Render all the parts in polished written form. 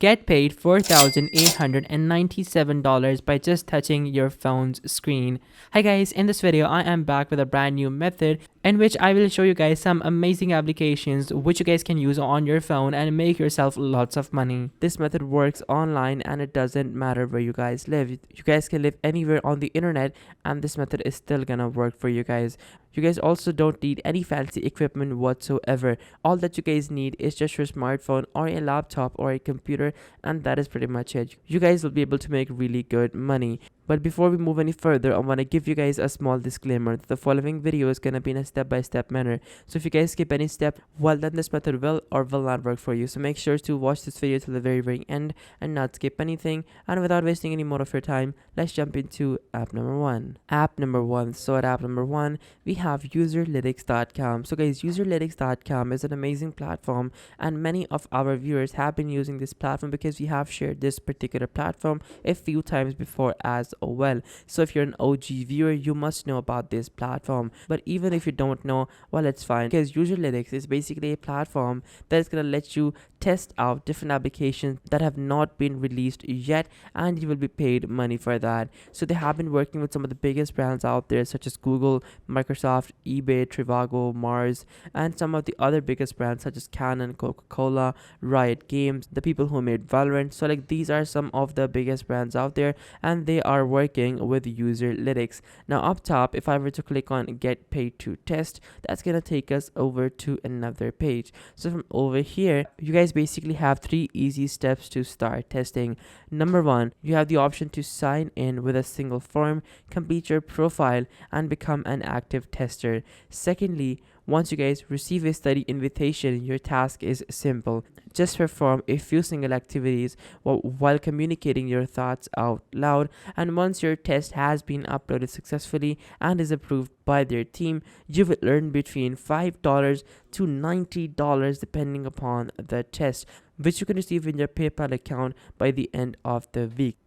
Get paid $4,897 by just touching your phone's screen. Hi guys, in this video I am back with a brand new method in which I will show you guys some amazing applications which you guys can use on your phone and make yourself lots of money. This method works online and it doesn't matter where you guys live. You guys can live anywhere on the internet and this method is still gonna work for you guys. You guys also don't need any fancy equipment whatsoever. All that you guys need is just your smartphone or a laptop or a computer, and that is pretty much it. You guys will be able to make really good money. But before we move any further, I want to give you guys a small disclaimer that the following video is going to be in a step-by-step manner. So if you guys skip any step, well then this method will or will not work for you. So make sure to watch this video till the very end and not skip anything. And without wasting any more of your time, let's jump into app number one. App number one. So at app number one, we have userlytics.com. So guys, userlytics.com is an amazing platform and many of our viewers have been using this platform because we have shared this particular platform a few times before as well. So if you're an OG viewer, you must know about this platform. But even if you don't know, well, it's fine, because userlytics is basically a platform that is going to let you test out different applications that have not been released yet, and you will be paid money for that. So they have been working with some of the biggest brands out there such as Google, Microsoft, eBay, Trivago, Mars, and some of the other biggest brands such as Canon, Coca-Cola, Riot Games, the people who made Valorant. So like these are some of the biggest brands out there and they are working with userlytics. Now up top, if I were to click on get paid to test, that's gonna take us over to another page. So from over here, you guys basically have 3 easy steps to start testing. Number one, you have the option to sign in with a single form, complete your profile, and become an active tester. Secondly, once you guys receive a study invitation, your task is simple. Just perform a few single activities while communicating your thoughts out loud. And once your test has been uploaded successfully and is approved by their team, you will earn between $5 to $90 depending upon the test, which you can receive in your PayPal account by the end of the week.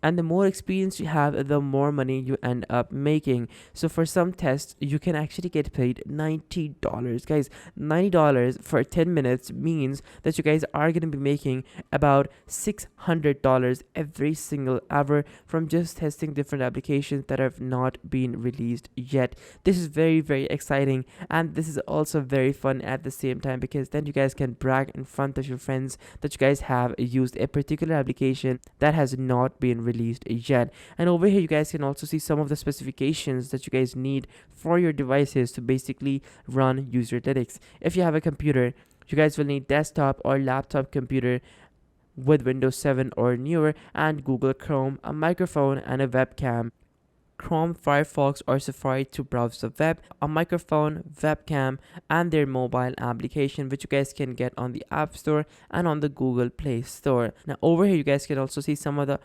And the more experience you have, the more money you end up making. So for some tests, you can actually get paid $90. Guys, $90 for 10 minutes means that you guys are going to be making about $600 every single hour from just testing different applications that have not been released yet. This is very exciting, and this is also very fun at the same time, because then you guys can brag in front of your friends that you guys have used a particular application that has not been released yet. And over here you guys can also see some of the specifications that you guys need for your devices to basically run userlytics. If you have a computer, you guys will need desktop or laptop computer with Windows 7 or newer, and Google Chrome, a microphone, and a webcam. Chrome, Firefox, or Safari to browse the web, a microphone, webcam, and their mobile application, which you guys can get on the App Store and on the Google Play Store. Now over here you guys can also see some of the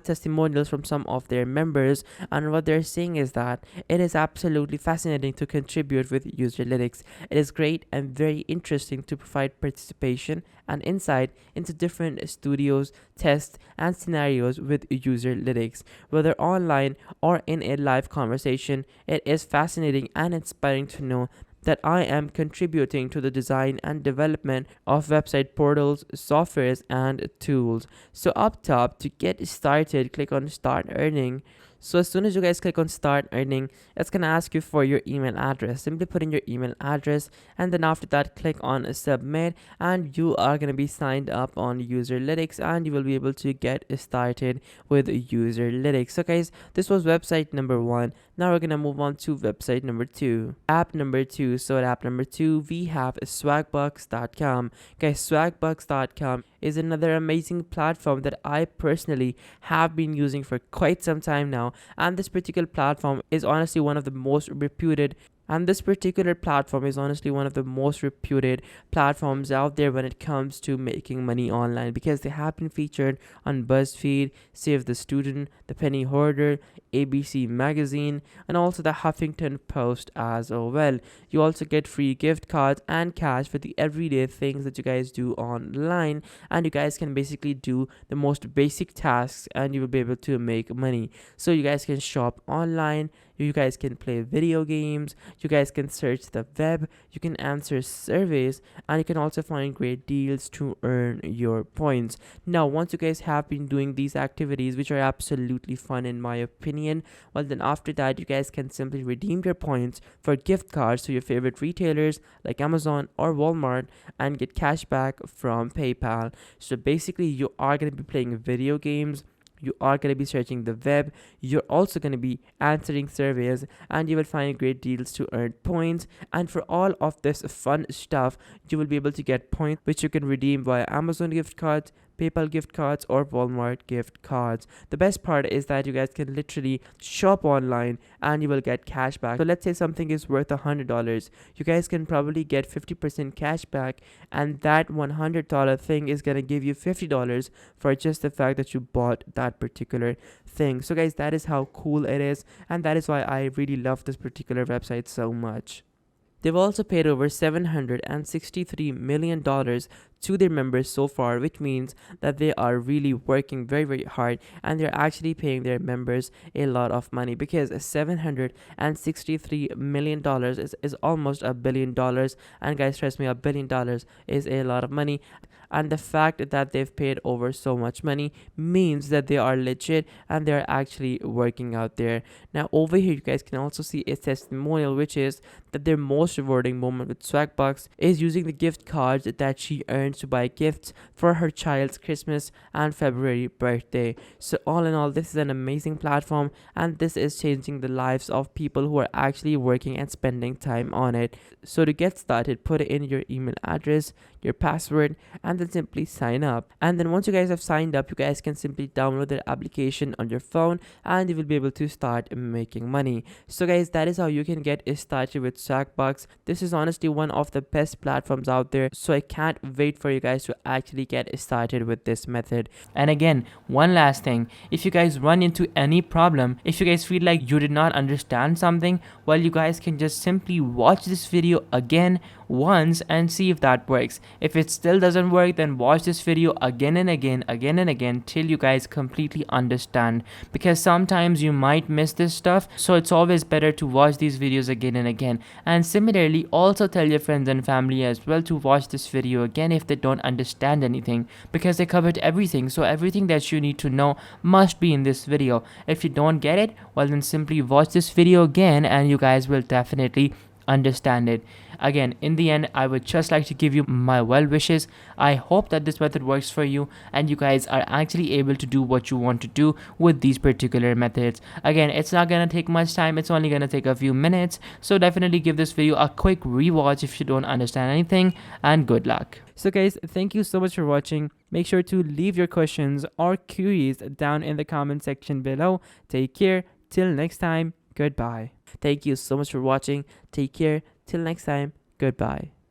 testimonials from some of their members, and what they're saying is that it is absolutely fascinating to contribute with userlytics. It is great and very interesting to provide participation and insight into different studios, tests, and scenarios with userlytics, whether online or in a live conversation. It is fascinating and inspiring to know that I am contributing to the design and development of website portals, softwares, and tools. So up top, to get started, click on Start Earning. So as soon as you guys click on Start Earning, it's going to ask you for your email address. Simply put in your email address, and then after that click on Submit, and you are going to be signed up on userlytics, and you will be able to get started with userlytics. So guys, this was website number one. Now we're going to move on to website number two. App number two. So at app number two, we have swagbucks.com. Guys, swagbucks.com is another amazing platform that I personally have been using for quite some time now, and this particular platform is honestly one of the most reputed platforms out there when it comes to making money online, because they have been featured on BuzzFeed, Save the Student, The Penny Hoarder, ABC magazine, and also the Huffington Post as well. You also get free gift cards and cash for the everyday things that you guys do online, and you guys can basically do the most basic tasks and you will be able to make money. So you guys can shop online, you guys can play video games, you guys can search the web, you can answer surveys, and you can also find great deals to earn your points. Now, once you guys have been doing these activities, which are absolutely fun in my opinion, well, then after that, you guys can simply redeem your points for gift cards to your favorite retailers like Amazon or Walmart and get cash back from PayPal. So basically, you are going to be playing video games, you are going to be searching the web, you're also going to be answering surveys, and you will find great deals to earn points. And for all of this fun stuff, you will be able to get points which you can redeem via Amazon gift cards, PayPal gift cards, or Walmart gift cards. The best part is that you guys can literally shop online and you will get cash back. So let's say something is worth $100, you guys can probably get 50% cash back, and that $100 thing is gonna give you $50 for just the fact that you bought that particular thing. So guys, that is how cool it is, and that is why I really love this particular website so much. They've also paid over $763 million to their members so far, which means that they are really working very, very hard, and they're actually paying their members a lot of money, because $763 million is almost $1 billion. And guys, trust me, $1 billion is a lot of money. And the fact that they've paid over so much money means that they are legit and they're actually working out there. Now over here, you guys can also see a testimonial, which is that their most rewarding moment with Swagbucks is using the gift cards that she earns to buy gifts for her child's Christmas and February birthday. So all in all, this is an amazing platform, and this is changing the lives of people who are actually working and spending time on it. So to get started, put in your email address, your password, and then simply sign up. And then once you guys have signed up, you guys can simply download the application on your phone and you will be able to start making money. So guys, that is how you can get started with Swagbucks. This is honestly one of the best platforms out there, so I can't wait for you guys to actually get started with this method. And again, one last thing, if you guys run into any problem, if you guys feel like you did not understand something, well, you guys can just simply watch this video again once and see if that works. If it still doesn't work, then watch this video again and again till you guys completely understand, because sometimes you might miss this stuff, so it's always better to watch these videos again and again. And similarly, also tell your friends and family as well to watch this video again if they don't understand anything, because they covered everything. So everything that you need to know must be in this video. If you don't get it, well, then simply watch this video again and you guys will definitely understand it. Again, in the end, I would just like to give you my well wishes. I hope that this method works for you and you guys are actually able to do what you want to do with these particular methods. Again, it's not gonna take much time, it's only gonna take a few minutes, so definitely give this video a quick rewatch if you don't understand anything, and good luck. So guys, thank you so much for watching. Make sure to leave your questions or queries down in the comment section below. Take care, till next time, goodbye. Thank you so much for watching. Take care. Till next time. Goodbye.